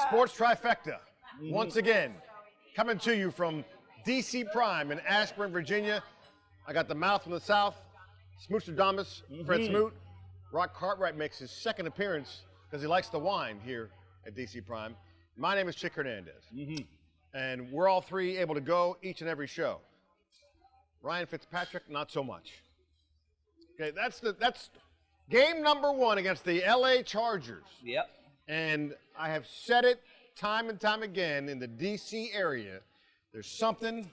Sports Trifecta, once again, coming to you from DC Prime in Ashburn, Virginia. I got the mouth from the South, Smoot, Fred Smoot. Cartwright makes his second appearance because he likes the wine here at DC Prime. My name is Chick Hernandez, and we're all three able to go each and every show. Ryan Fitzpatrick, not so much. Okay, that's game number one against the LA Chargers. Yep. And I have said it time and time again in the DC area. There's something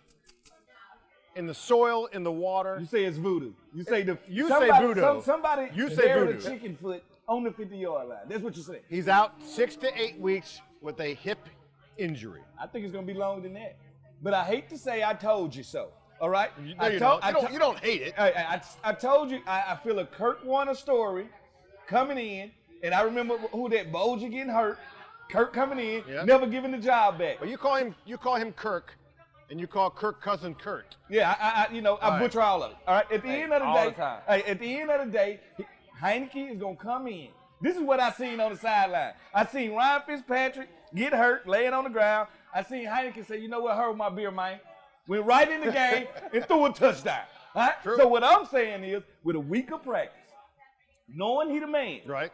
in the soil, in the water. You say it's voodoo. You say say voodoo. Somebody You say buried voodoo. a chicken foot on the 50-yard line. That's what you say. He's out 6 to 8 weeks with a hip injury. I think it's gonna be longer than that. But I hate to say I told you so. All right? No, you don't. You don't hate it. I told you I feel a Kurt Warner story coming in, and I remember who that Bolger getting hurt. Kirk coming in, never giving the job back. Well, you call him Kirk, and you call Kirk cousin Kurt. Yeah, I butcher all of it. All right. At the end of the all day, the time. at the end of the day, Heineke is gonna come in. This is what I seen on the sideline. I seen Ryan Fitzpatrick get hurt, laying on the ground. I seen Heineke say, "You know what? Hurt my beer, man." Went right in the game and threw a touchdown. All right. True. So what I'm saying is, with a week of practice, knowing he the man, Right.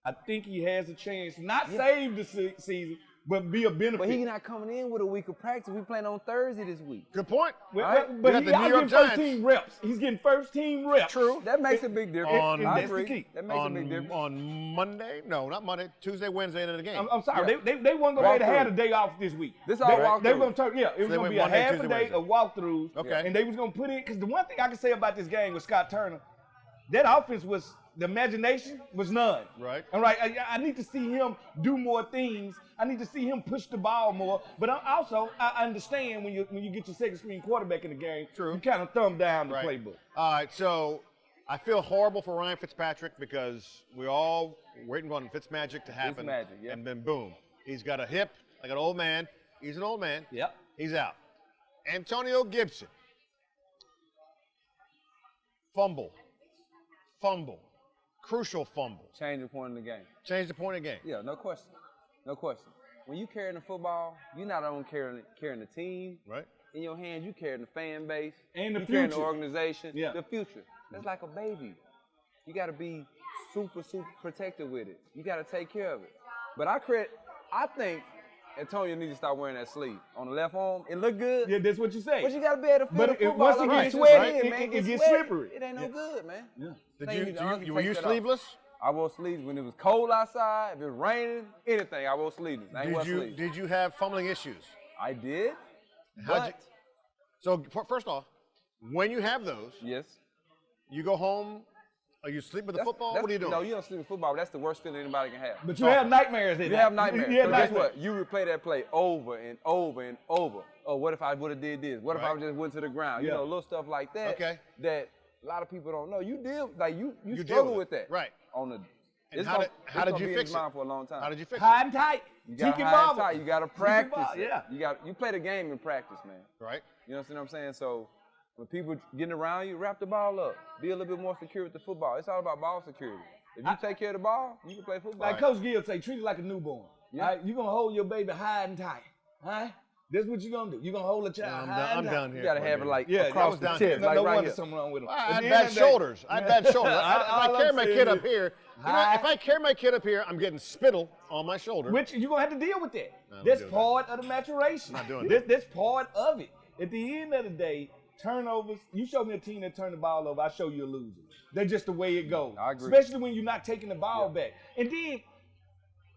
I think he has a chance to not save the season, but be a benefit. But he's not coming in with a week of practice. We playing on Thursday this week. Good point. But You got he's the New York getting Giants. first team reps. He's getting first team reps. True. That makes a big difference. I that's the agree. key. That makes a big difference. On Monday? No, not Monday. Tuesday, Wednesday, end of the game. I'm sorry. They weren't going to have a day off this week. This all walkthrough. They were going to turn. Yeah, it was they going to went be a Monday, half Tuesday, a day Wednesday. of walkthroughs. Okay. And they was going to put in, because the one thing I can say about this game with Scott Turner, that offense was, the imagination was none. Right. All right. I need to see him do more things. I need to see him push the ball more. But I understand when you get your second string quarterback in the game, True. you kind of thumb down the Right. playbook. All right, so I feel horrible for Ryan Fitzpatrick because we all waiting on Fitzmagic to happen. Fitzmagic, yeah. And then boom, he's got a hip like an old man. He's an old man. Yep. He's out. Antonio Gibson. Fumble. Crucial fumble. Change the point of the game. Change the point of the game. Yeah, no question. No question. When you carrying the football, you're not only carrying the team. Right. In your hands, you carrying the fan base. And the you carrying the future. organization. Yeah. The future. That's like a baby. You got to be super protective with it. You got to take care of it. But I think Antonio needs to start wearing that sleeve on the left arm. It look good. Yeah, that's what you say. But you got to be able to feel But the football. once it like gets it's sweaty, sweaty, man. it Get gets sweaty. slippery. It ain't no good, man. Yeah. Were you sleeveless? I wore sleeves when it was cold outside. If it was raining, anything, I wore sleeves. I ain't wear sleeves. Did you have fumbling issues? I did. How'd you- So first off, when you have those, Yes. you go home. Are you sleep with the football? What are you doing? No, you don't sleep with football. But that's the worst feeling anybody can have. But you have nightmares. You have nightmares. You have But guess nightmares. what? You replay that play over and over and over. Oh, what if I would have did this? What if I Right. just went to the ground? You Yeah. know, little stuff like that. Okay. That a lot of people don't know. You deal you deal struggle with with it. that. Right. On the. And It's how gonna- did it's you gonna be in fix his it? mind for a long time. How did you fix High it? and tight. You got Tiki high and bobble. tight. You got to Tiki practice. bobble, it. yeah. You play the game in practice, man. Right. You know what I'm saying? So when people getting around you, wrap the ball up. Be a little bit more secure with the football. It's all about ball security. If you take care of the ball, you can play football. Like Coach Gill say, treat it like a newborn. Yeah. All right? You're going to hold your baby high and tight. All right? That's what you're going to do. You're going to hold a child high I'm and tight. down here. You got to for have you. it like Yeah, that across was the down chest, here. No, like no right wonder here. something wrong with him. I At had the end bad of the day- shoulders. I had bad shoulders. If I All carry I'm my saying kid up is, here, high- if I carry my kid up here, I'm getting spittle on my shoulder. Which you're going to have to deal with that. I'm That's doing part of the maturation. Not doing That's part of it. At the end of the day, turnovers, you show me a team that turned the ball over, I show you a loser. That's just the way it goes. I agree. Especially when you're not taking the ball back. And then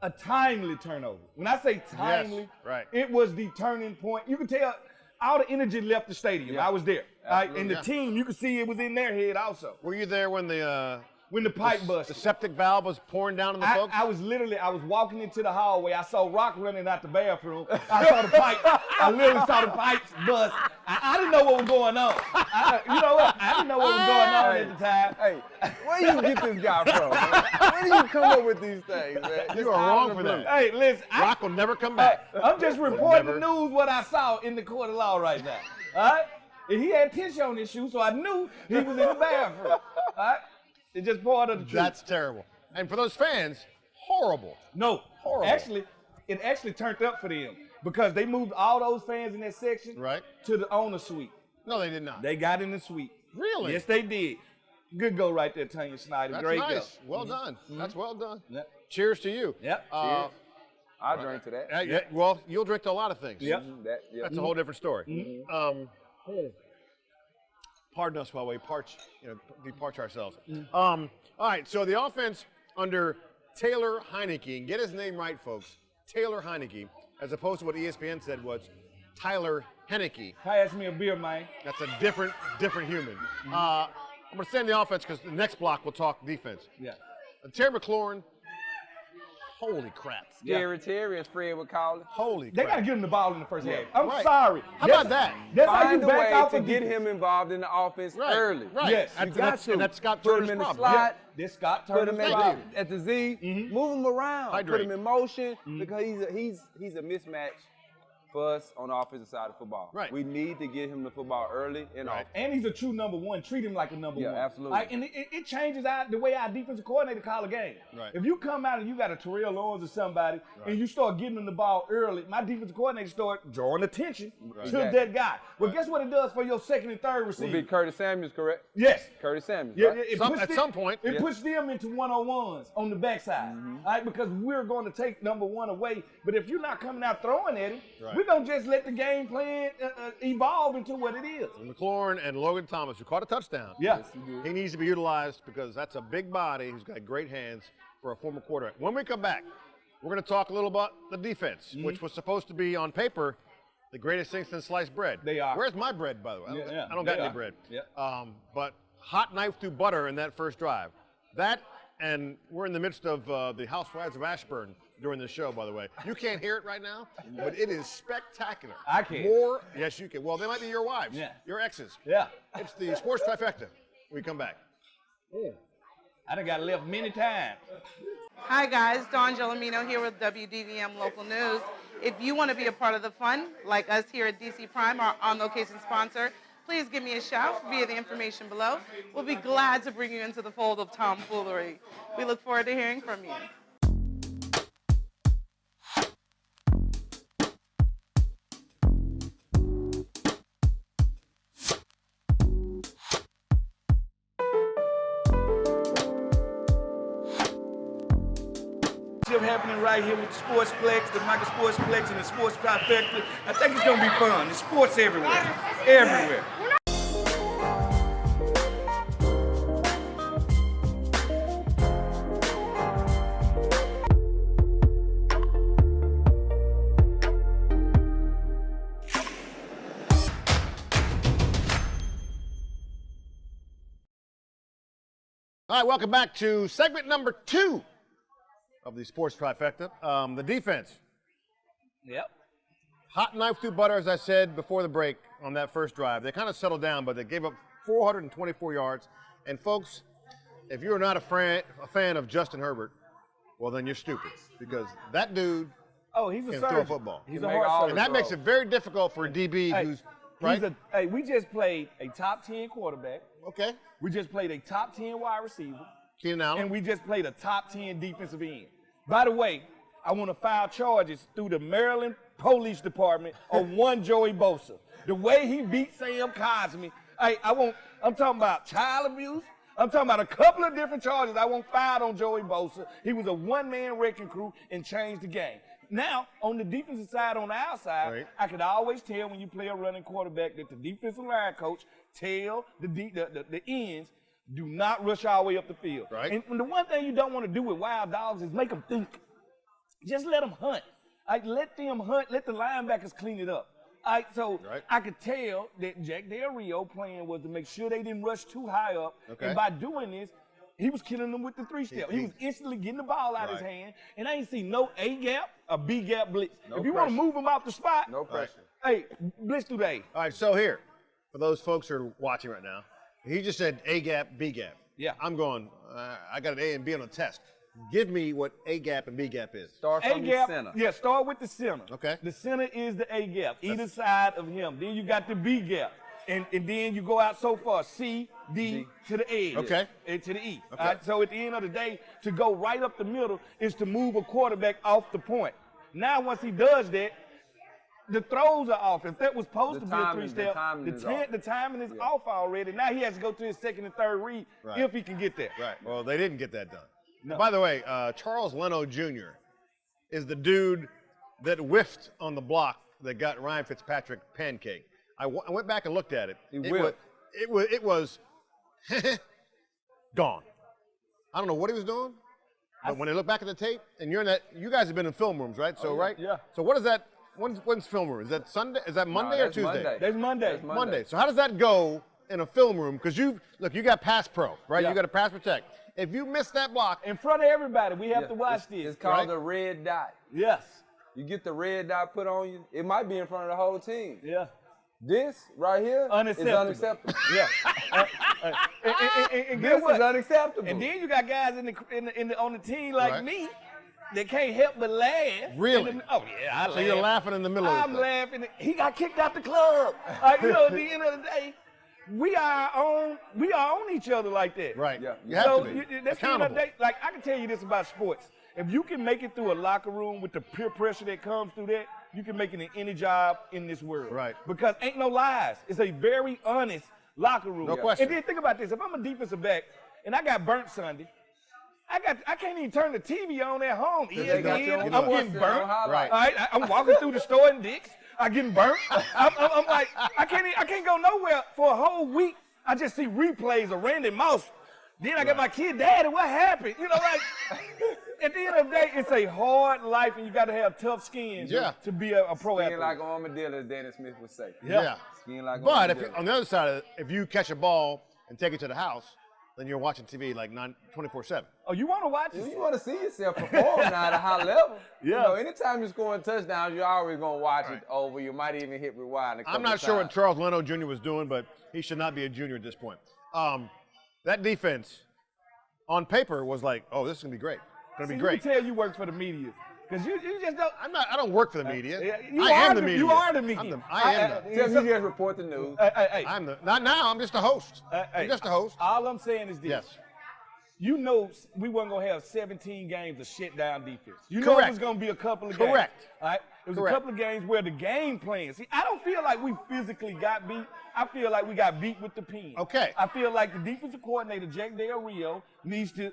a timely turnover. When I say timely, right. it was the turning point. You can tell all the energy left the stadium. Yeah. I was there. All right? And the Absolutely. team, you could see it was in their head also. Were you there when the Pipe the busted. septic valve was pouring down on the folks? I was walking into the hallway. I saw Rock running out the bathroom. I saw the pipe. I literally saw the pipes bust. I didn't know what was going on. You know what? I didn't know what was going on at the time. Hey, where you get this guy from, man? Where do you come up with these things, man? You are wrong for that. Hey, listen. Rock will never come back. I'm just reporting Never. the news what I saw in the court of law right now. All right? And he had tissue on his shoe, so I knew he was in the bathroom. All right? It's just part of the truth. That's terrible. And for those fans, horrible. No. Horrible. Actually, it actually turned up for them because they moved all those fans in that section to the owner suite. No, they did not. They got in the suite. Really? Yes, they did. Good go right there, Tanya Snyder. That's Great nice. go. Well done. That's well done. Yep. Cheers to you. Yep. Cheers. I drink to that. Yeah, well, you'll drink to a lot of things. Yep. That's a whole different story. Pardon us while we parch ourselves. All right, so the offense under Taylor Heineke, and get his name right, folks, Taylor Heineke, as opposed to what ESPN said was Tyler Heineke. Pass me a beer, man. That's a different human. I'm going to stay in the offense because the next block we'll talk defense. Yeah. Terry McLaurin, holy crap. Terry, as Fred would call it. Holy They crap. got to give him the ball in the first half. I'm Right. sorry. How about that? That's how you Find a back way out to for get defense. him involved in the offense early. Right. Yes. And You got that's, to. and that's Scott Put Turner's him in the problem. slot. This Scott Put Turner's him in problem. at the Z, move him around, Hydrate. put him in motion because he's a mismatch for us on the offensive side of football. Right. We need to get him the football early and often. And he's a true number one. Treat him like a number Yeah, one. absolutely. Like, and it changes the way our defensive coordinator call a game. Right. If you come out and you got a Terrell Owens or somebody, and you start getting them the ball early, my defensive coordinator start drawing attention to Exactly. that guy. Well, guess what it does for your second and third Would receiver? be Curtis Samuels, correct? Yes. Curtis Samuels, Yeah, right? it Some- puts at some point. it Yeah. puts them into one-on-ones on the backside, all right? Because we're going to take number one away. But if you're not coming out throwing at him, we're going to just let the game plan evolve into what it is. McLaurin and Logan Thomas, who caught a touchdown. Yeah. He needs to be utilized because that's a big body who's got great hands for a former quarterback. When we come back, we're going to talk a little about the defense, which was supposed to be on paper the greatest thing since sliced bread. They are. Where's my bread, by the way? Yeah, I don't got they any are. bread. Yeah. But hot knife through butter in that first drive. That, and we're in the midst of the Housewives of Ashburn during the show, by the way. You can't hear it right now, but it is spectacular. I can. Yes, you can. Well, they might be your wives, your exes. Yeah. It's the Sports Trifecta. We come back. I done got left many times. Hi guys, Dawn Gelomino here with WDVM Local News. If you want to be a part of the fun, like us here at DC Prime, our on-location sponsor, please give me a shout via the information below. We'll be glad to bring you into the fold of tomfoolery. We look forward to hearing from you. Happening right here with the Sportsplex, the Michael Sportsplex, and the Sports Trifecta. I think it's gonna be fun. There's sports everywhere, everywhere. All right, welcome back to segment number 2 of the Sports Trifecta. The defense. Yep. Hot knife through butter, as I said before the break on that first drive. They kind of settled down, but they gave up 424 yards. And folks, if you're not a fan of Justin Herbert, well, then you're stupid because that dude He's a can surgeon. throw a football. He's He a make hard all surgeon. And that makes it very difficult for a DB who's right. We just played a top 10 quarterback. Okay. We just played a top 10 wide receiver. Keenan Allen. And we just played a top 10 defensive end. By the way, I want to file charges through the Maryland Police Department on one Joey Bosa. The way he beat Sam Cosmi, I'm talking about child abuse. I'm talking about a couple of different charges I want filed on Joey Bosa. He was a one-man wrecking crew and changed the game. Now, on the defensive side, on the outside, I could always tell when you play a running quarterback that the defensive line coach tell the ends, do not rush all the way up the field. Right. And the one thing you don't want to do with wild dogs is make them think. Just let them hunt. Let them hunt. Let the linebackers clean it up. I could tell that Jack Del Rio plan was to make sure they didn't rush too high up. Okay. And by doing this, he was killing them with the three-step. He was instantly getting the ball out of his hand. And I ain't seen no A-gap or B-gap blitz. No if you want to move him out the spot, No pressure. hey, blitz through the A. All right, so here, for those folks who are watching right now, he just said A-gap, B-gap. Yeah. I'm going, I got an A and B on a test. Give me what A-gap and B-gap is. Start from the A-gap, center. yeah, start with the center. Okay. The center is the A-gap, either side of him. Then you got the B-gap. And then you go out so far, C, D, to the edge. Okay. And to the E. Okay. So at the end of the day, to go right up the middle is to move a quarterback off the point. Now once he does that, the throws are off. If that was supposed to be a timing- 3-step, the timing is off already. Now he has to go to his second and third read if he can get that. Right. Well, they didn't get that done. No. By the way, Charles Leno Jr. is the dude that whiffed on the block that got Ryan Fitzpatrick pancake. I went back and looked at it. It was gone. I don't know what he was doing, but when I look back at the tape, and you're in that, you guys have been in film rooms, right? So right? Yeah. So what is that? When's film room? Is that Sunday? Is that Monday or Tuesday? That's Monday. Monday. So how does that go in a film room? Because you got pass pro, right? Yeah. You got to pass protect. If you miss that block In front of everybody, we have to watch this. It's called right? the red dot. Yes. You get the red dot put on you, it might be in front of the whole team. Yeah. This right here is unacceptable. Yeah. And This guess what? is unacceptable. And then you got guys on the team like Right. me that can't help but laugh. Really? Oh yeah, I laugh. So you're laughing in the middle of I'm it. laughing. He got kicked out the club. At the end of the day, we are on each other like that. Right. Yeah. You have So to be. that's Accountable. like I can tell you this about sports. If you can make it through a locker room with the peer pressure that comes through that, you can make it in any job in this world. Right. Because ain't no lies. It's a very honest locker room. No question. And then think about this. If I'm a defensive back and I got burnt Sunday, I can't even turn the TV on at home. they got you on I'm the getting bus, burnt. on highlight. Right. All right, I'm walking through the store in Dick's. I'm getting burnt. I'm like, I can't go nowhere for a whole week. I just see replays of Randy Moss. Then I got my kid, Daddy, what happened? Like, at the end of the day, it's a hard life, and you got to have tough skin to be a pro athlete. Skin like armadillo, as Dennis Smith would say. Yeah. Skin like But if, armadillo. on the other side of it, if you catch a ball and take it to the house, then you're watching TV like 24/7. Oh, you want to watch You it? want to see yourself perform now at a high level. Yeah. Anytime you're scoring touchdowns, you're always going to watch it over. You might even hit rewind a couple I'm not sure what times. Charles Leno Jr. was doing, but he should not be a junior at this point. That defense, on paper, was like, oh, this is going to be great. It's going to be great. You can tell you work for the media. Because you just don't. I don't work for the media. You I are am the media. You are the media. I am the. Tell me you just report the news. Hey. I'm the. Not now. I'm just a host. I'm just a host. All I'm saying is this. Yes. You know we weren't going to have 17 games of shut-down defense. You know it Correct. was going to be a couple of games. Correct. All right? It was Correct. a couple of games where the game plan. See, I don't feel like we physically got beat. I feel like we got beat with the pen. Okay. I feel like the defensive coordinator, Jack Del Rio, needs to.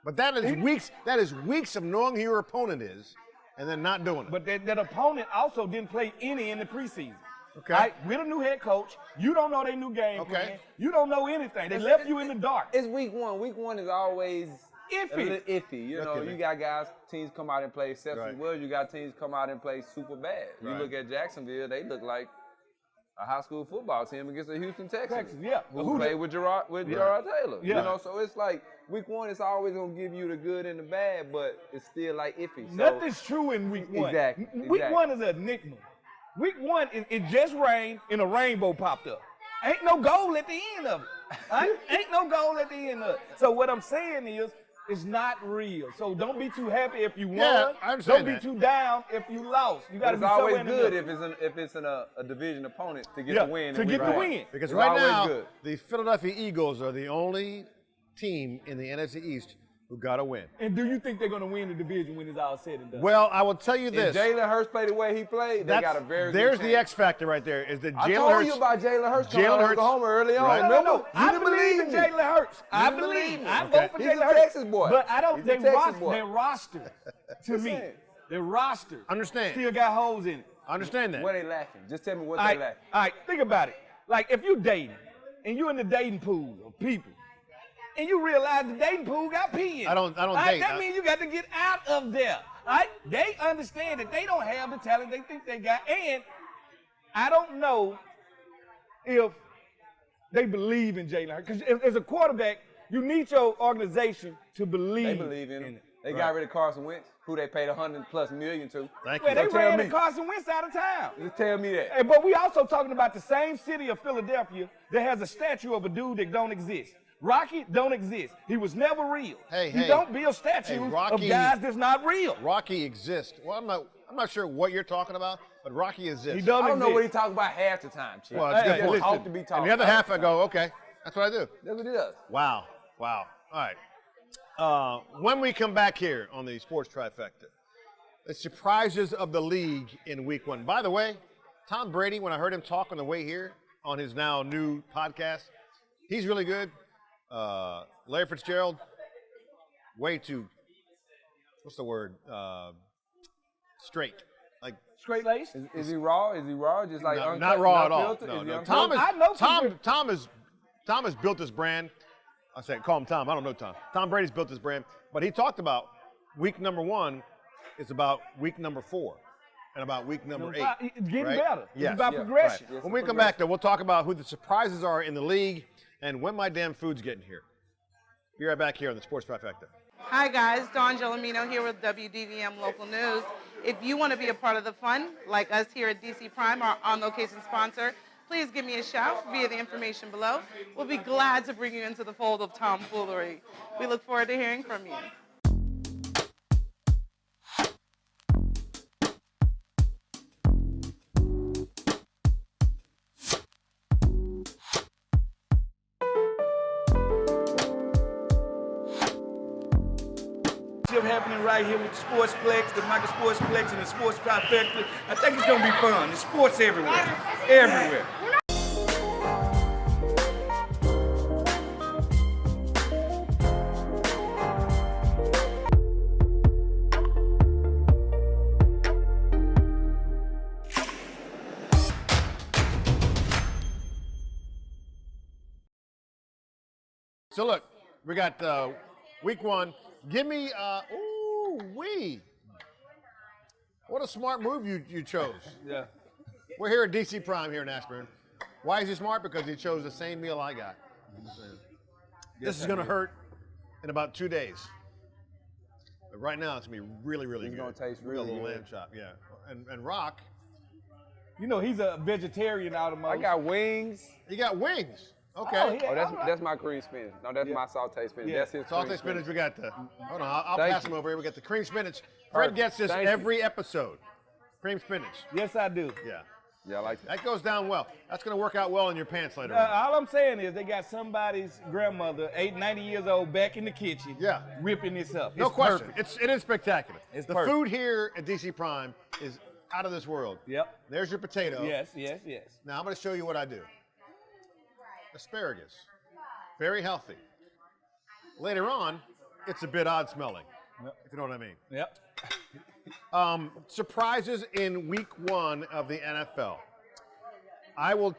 But that is weeks. That is weeks of knowing who your opponent is, and then not doing it. But that opponent also didn't play any in the preseason. Okay. All right? With a new head coach, you don't know their new game Okay. plan. You don't know anything. They left you in the dark. It's week one. Week one is always Iffy. a little iffy. You know, Iffy. you got guys, teams come out and play exceptionally Right. well. You got teams come out and play super bad. You Right. look at Jacksonville, they look like a high school football team against the Houston Texans. Yeah. Who played with Gerard Taylor. Yeah. You know, so it's like week one is always gonna give you the good and the bad, but it's still like iffy. So Nothing's true in week one. Exactly. Week one is an enigma. Week one, it just rained and a rainbow popped up. Ain't no goal at the end of it. Right? Ain't no goal at the end of it. So what I'm saying is, it's not real. So don't be too happy if you won. Yeah, I understand Don't that. be too down if you lost. You got But to it's be always somewhere in the good middle. if it's a division opponent to get Yeah, the win. to in get week the one. win. Because It's right always now, good. the Philadelphia Eagles are the only team in the NFC East who got to win. And do you think they're going to win the division when it's all said and done? Well, I will tell you If this. Jalen Hurts played the way he played, they got a very good There's the chance. X factor right there. Is that I Jalen told Hurts? you about Jalen Hurts coming Jalen out of Hurts- Oklahoma early on. Right. Remember? No. You I didn't believe in me. Jalen Hurts. I didn't believe. believe me. I Okay. vote for He's Jalen a Hurts. Texas boy. But I don't. He's a Texas boy. Their roster, to me, saying. their roster Understand. still got holes in it. Understand that. What they lacking? Just tell me what All they right, lacking. all right, think about it. Like if you dating and you in the dating pool of people, and you realize the dating pool got pee in it. I don't All right, date. That means you got to get out of there. All right? They understand that they don't have the talent they think they got, and I don't know if they believe in Jalen Hurts. Because as a quarterback, you need your organization to believe. They believe in him. it. They got rid of Carson Wentz, who they paid $100+ million to. Thank Well, you. they Tell ran me. the Carson Wentz out of town. Just tell me that. Hey, but we also talking about the same city of Philadelphia that has a statue of a dude that don't exist. Rocky don't exist. He was never real. Hey, you hey. don't build statues Hey, of Rocky- guys that's not real. Rocky exists. Well, I'm not sure what you're talking about, but Rocky exists. He doesn't I don't know what he exist. talking about half the time, Chief. Well, it's a good Hey, point. listen. Ought to be talking. And the other half, I go, okay, that's what I do. That's what it is. Wow. All right. When we come back here on the Sports Trifecta, the surprises of the league in week one. By the way, Tom Brady, when I heard him talk on the way here on his now new podcast, he's really good. Larry Fitzgerald, way too, what's the word? Straight. Like Straight lace? Is he raw? Is he raw? Just like no, uncut, not raw at all. filtered? No, Is he no. unfiltered? Tom has built this brand. I say call him Tom. I don't know Tom. Tom Brady's built this brand, but he talked about week number 1 is about week number 4 and about week number 8. It's getting right? better. Yes. It's about Yeah, progression. right. When we come back, though, we'll talk about who the surprises are in the league and when my damn food's getting here. Be right back here on the Sports Trifecta. Hi guys, Dawn Gelomino here with WDVM Local News. If you want to be a part of the fun, like us here at DC Prime, our on-location sponsor, please give me a shout via the information below. We'll be glad to bring you into the fold of tomfoolery. We look forward to hearing from you. Happening right here with the Sportsplex, the Michael Sportsplex, and the Sports Trifecta. I think it's gonna be fun. There's sports everywhere. Everywhere. So look, we got week 1. Give me, what a smart move you chose. Yeah. We're here at DC Prime here in Ashburn. Why is he smart? Because he chose the same meal I got. This is going to hurt in about 2 days. But right now, it's going to be really, really good. It's going to taste We got a really little good. lamb chop, yeah. And Rock, You know, he's a vegetarian out of most. I got wings. he got wings. Okay. Oh, yeah. Oh, that's my cream spinach. No, that's Yeah. my sauté spinach. Yeah. That's his Saute cream spinach, we got the, hold on, I'll Thank pass you. them over here. We got the cream spinach. Fred Perfect. gets this Thank you. every episode. Cream spinach. Yes, I do. Yeah. Yeah, I like that. That goes down well. That's going to work out well in your pants later on. All I'm saying is they got somebody's grandmother, 90 years old, back in the kitchen, Yeah. ripping this up. No It's question. perfect. It is spectacular. It's the perfect. food here at DC Prime is out of this world. Yep. There's your potato. Yes, yes, yes. Now I'm going to show you what I do. Asparagus. Very healthy. Later on, it's a bit odd smelling, if you know what I mean. Yep. Surprises in week 1 of the NFL. I will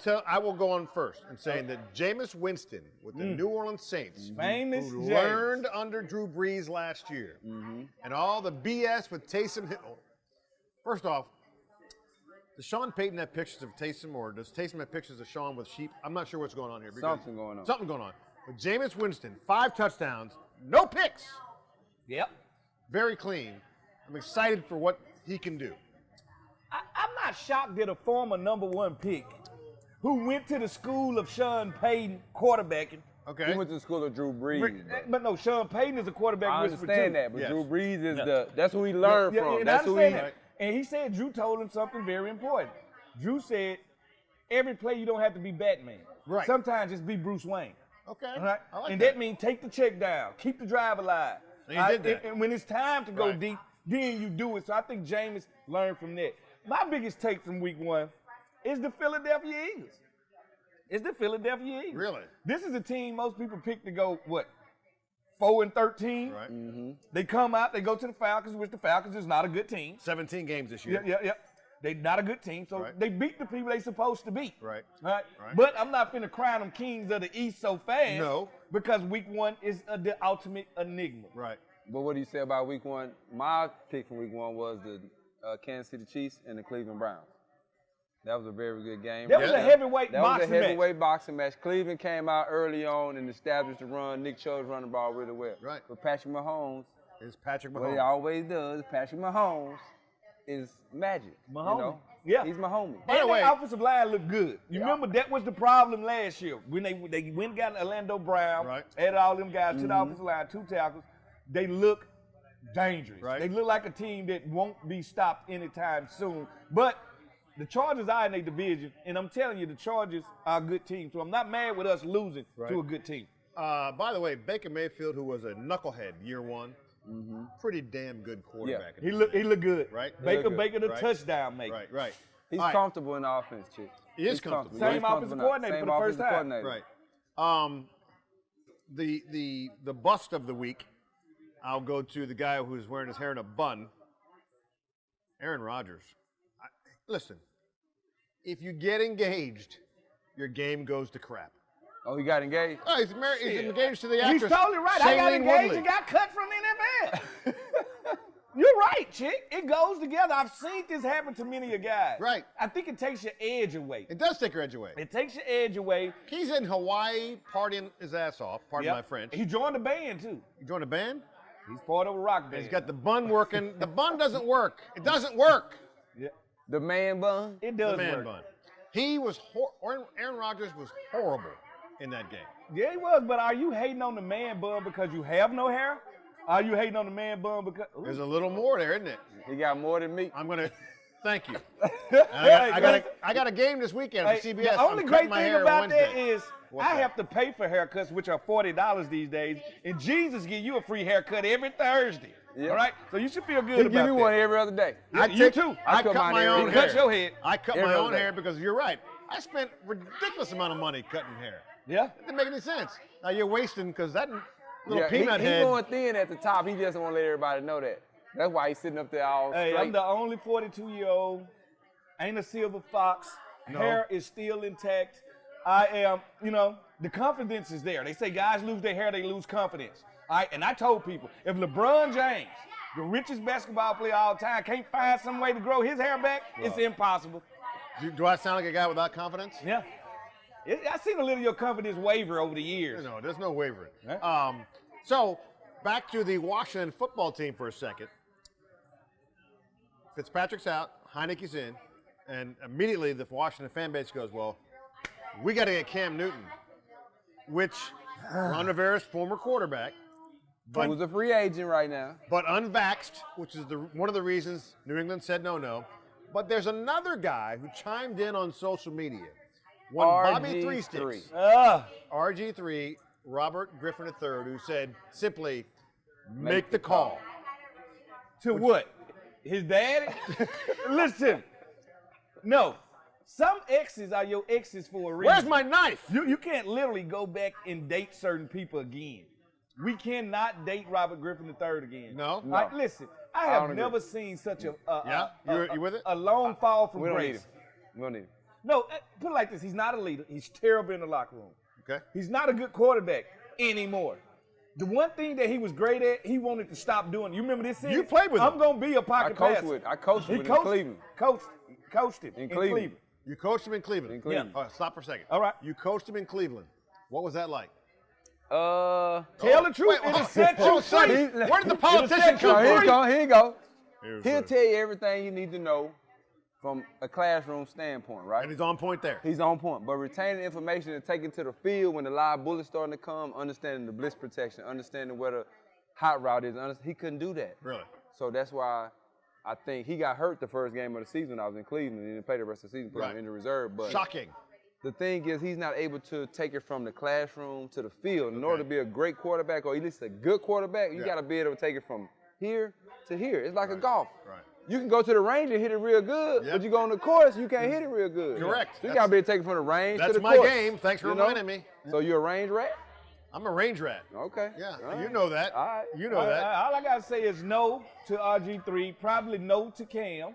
go on first and saying that Jameis Winston with the New Orleans Saints, Famous who James. learned under Drew Brees last year, and all the BS with Taysom Hill. First off, does Sean Payton have pictures of Taysom, or does Taysom have pictures of Sean with sheep? I'm not sure what's going on here. because- Something going on. Something going on. But Jameis Winston, 5 touchdowns, no picks. Yep. Very clean. I'm excited for what he can do. I'm not shocked that a former #1 pick who went to the school of Sean Payton quarterbacking. Okay. He went to the school of Drew Brees. But no, Sean Payton is a quarterback I whisperer, understand too. that, but Yes. Drew Brees is Yeah. that's who he learned from. and That's I who he. understand that. And he said Drew told him something very important. Drew said, every play you don't have to be Batman. Right. Sometimes just be Bruce Wayne. Okay. All right? I like and that. that means take the check down, keep the drive alive. And he did that. And when it's time to go Right. deep, then you do it. So I think Jameis learned from that. My biggest take from week 1 is the Philadelphia Eagles. It's the Philadelphia Eagles. Really? This is a team most people pick to go, 4-13. Right. They come out, they go to the Falcons, which the Falcons is not a good team. 17 games this year. Yeah. They're not a good team, so Right. they beat the people they supposed to beat. Right. Right? Right. But I'm not finna crown them kings of the East so fast. No. Because week 1 is the ultimate enigma. Right. But what do you say about week 1? My pick from week 1 was the Kansas City Chiefs and the Cleveland Browns. That was a very good game. That was a heavyweight That was boxing a heavyweight match. boxing match. Cleveland came out early on and established the run. Nick Chubb's running the ball really well. Right. But Patrick Mahomes, It's Patrick what he Mahomes. always does, Patrick Mahomes is magic. Mahomes. You know? Yeah. He's my homie. By the And way- their offensive line looked good. You remember that was the problem last year when they went and got Orlando Brown, Right. added all them guys to the offensive line, 2 tackles. They look dangerous. Right. They look like a team that won't be stopped anytime soon. But the Chargers are in their division, and I'm telling you, the Chargers are a good team. So I'm not mad with us losing Right. to a good team. By the way, Baker Mayfield, who was a knucklehead year 1, pretty damn good quarterback. He look good. Right. Baker good. the Right. touchdown maker. Right. He's All right. comfortable in the offense, Chick. He is He's comfortable. Same He's offensive comfortable now. coordinator Same for the first offensive time. coordinator. Right. The bust of the week, I'll go to the guy who's wearing his hair in a bun, Aaron Rodgers. Listen, if you get engaged, your game goes to crap. Oh, he got engaged? Oh, he's married. He's engaged to the actress. He's totally right. I got Shailene engaged Woodley. and got cut from the NFL. You're right, Chick. It goes together. I've seen this happen to many of guys. Right. I think it takes your edge away. It does take your edge away. It takes your edge away. He's in Hawaii partying his ass off. Pardon Yep. my French. He joined the band, too. You joined a band? He's part of a rock band. He's got the bun working. The bun doesn't work. It doesn't work. Yeah. The man bun? It does The man work. bun. He was Aaron Rodgers was horrible in that game. Yeah, he was, but are you hating on the man bun because you have no hair? Are you hating on the man bun because... Ooh. There's a little more there, isn't it? He got more than me. I'm gonna thank you. Hey, I got a game this weekend for Hey, CBS. the only I'm great cutting my thing hair on about that Wednesday. is What's I that? have to pay for haircuts, which are $40 these days, and Jesus give you a free haircut every Thursday. Yeah. All right, so you should feel good He about give me that. one every other day. You too. I cut mine my every own day. hair. Cut your head. I cut Every my other own day. hair because you're right. I spent ridiculous amount of money cutting hair. Yeah. It didn't make any sense. Now you're wasting because that little Yeah, peanut he head. going thin at the top. He just don't want to let everybody know that. That's why he's sitting up there all Hey, straight. I'm the only 42-year-old. Ain't a silver fox. No. Hair is still intact. I am, the confidence is there. They say guys lose their hair, they lose confidence. All right, and I told people, if LeBron James, the richest basketball player of all time, can't find some way to grow his hair back, it's impossible. Do I sound like a guy without confidence? Yeah. I've seen a little of your confidence waver over the years. No, there's no wavering. Huh? So back to the Washington football team for a second. Fitzpatrick's out, Heineke's in, and immediately the Washington fan base goes, well, we got to get Cam Newton, which Ron Rivera's former quarterback, but, Who's a free agent right now. but unvaxxed, which is one of the reasons New England said no. But there's another guy who chimed in on social media. One Bobby Three RG3. Sticks, Ah, RG3, Robert Griffin III, who said simply, make the call. to what? His daddy? Listen, no. Some exes are your exes for a reason. Where's my knife? You can't literally go back and date certain people again. We cannot date Robert Griffin III again. No? All right, listen, I I have don't agree. never seen such a You with it? a long fall from We don't need grace. him. We don't need him. No, put it like this: he's not a leader. He's terrible in the locker room. Okay. He's not a good quarterback anymore. The one thing that he was great at, he wanted to stop doing. You remember this? You played with him. I'm gonna be a pocket passer. I coached with him in Cleveland. Coached him In Cleveland. You coached him in Cleveland. In Cleveland. All right, stop for a second. All right. You coached him in Cleveland. What was that like? Tell the truth. Wait, It'll set you son, free. where did the politician set you No, come here from? you go. Here you go. Here's He'll the- tell you everything you need to know from a classroom standpoint, right? And he's on point there. He's on point. But retaining information and taking to the field when the live bullet's starting to come, understanding the blitz protection, understanding where the hot route is, he couldn't do that. Really? So that's why I think he got hurt the first game of the season when I was in Cleveland. He didn't play the rest of the season, put him Right. in the reserve. But Shocking. the thing is, he's not able to take it from the classroom to the field. In order to be a great quarterback, or at least a good quarterback, you Yeah. got to be able to take it from here to here. It's like a golf. Right. You can go to the range and hit it real good, Yep. but you go on the course, you can't hit it real good. Correct. So you got to be able to take it from the range to That's the my course. game. Thanks for You know? reminding me. So you're a range rat? I'm a range rat. Okay. Yeah, All you right. know that. All right. You know that. All I gotta say is no to RG3, probably no to Cam,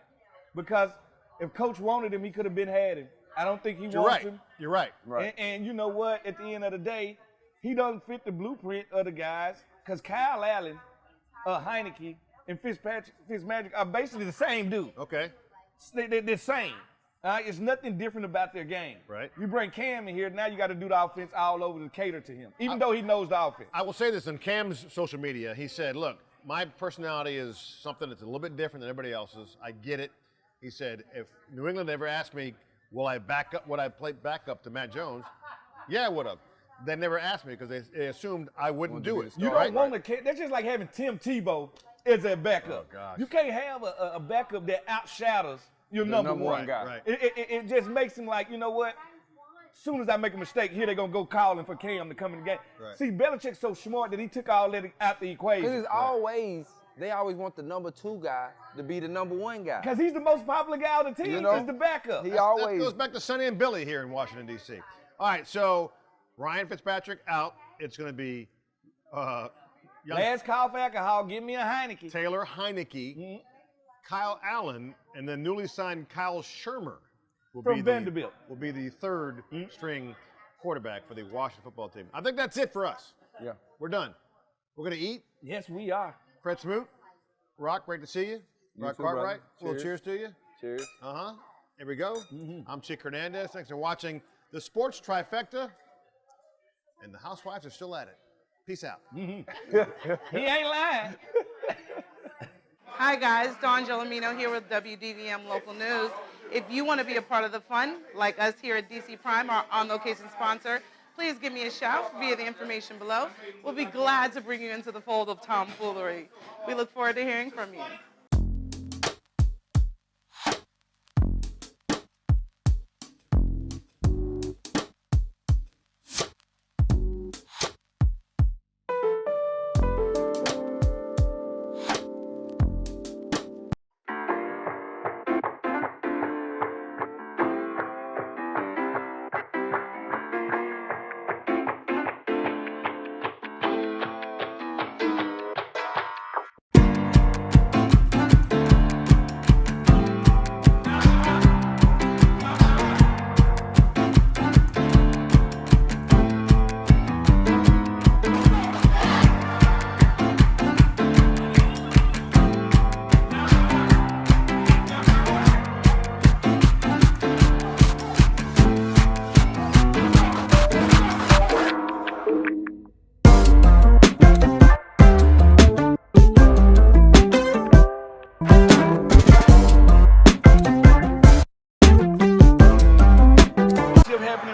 because if Coach wanted him, he could have been had him. I don't think he You're wants right. him. You're right. Right. And you know what? At the end of the day, he doesn't fit the blueprint of the guys, because Kyle Allen, Heineke, and Fitzmagic are basically the same dude. Okay. They're the same. All right? It's nothing different about their game. Right. You bring Cam in here, now you got to do the offense all over to cater to him, even though he knows the offense. I will say this on Cam's social media. He said, look, my personality is something that's a little bit different than everybody else's. I get it. He said, if New England ever asked me, would I play backup to Matt Jones? Yeah, I would have. They never asked me because they assumed I wouldn't do it. You don't want to. That's just like having Tim Tebow as a backup. Oh, gosh. You can't have a backup that outshadows your The number number one one guy. Right. It just makes him like, you know what? soon as I make a mistake, here they're going to go calling for Cam to come in the game. Right. See, Belichick's so smart that he took all that out the equation. Because it's always, they always want the number 2 guy to be the number 1 guy. Because he's the most popular guy on the team. You know, He's the backup. He That always goes back to Sonny and Billy here in Washington, D.C. All right, so Ryan Fitzpatrick out. It's going to be young Last call for alcohol, give me a Heineke. Taylor Heineke, Kyle Allen, and then newly signed Kyle Shermer will From be Vanderbilt. will be the third string quarterback for the Washington football team. I think that's it for us. Yeah. We're done. We're going to eat. Yes, we are. Fred Smoot, Rock, great to see you. Rock too, Cartwright, brother. a little cheers Cheers. to you. Cheers. Here we go. I'm Chick Hernandez. Thanks for watching the Sports Trifecta. And the housewives are still at it. Peace out. He ain't lying. Hi guys, Dawn Gelomino here with WDVM Local News. If you want to be a part of the fun, like us here at DC Prime, our on-location sponsor, please give me a shout via the information below. We'll be glad to bring you into the fold of tomfoolery. We look forward to hearing from you.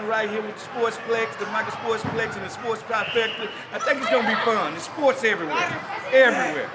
Right here with the Sportsplex, the Michael Sportsplex, and the Sports Trifecta. I think it's gonna be fun. The sports everywhere, everywhere.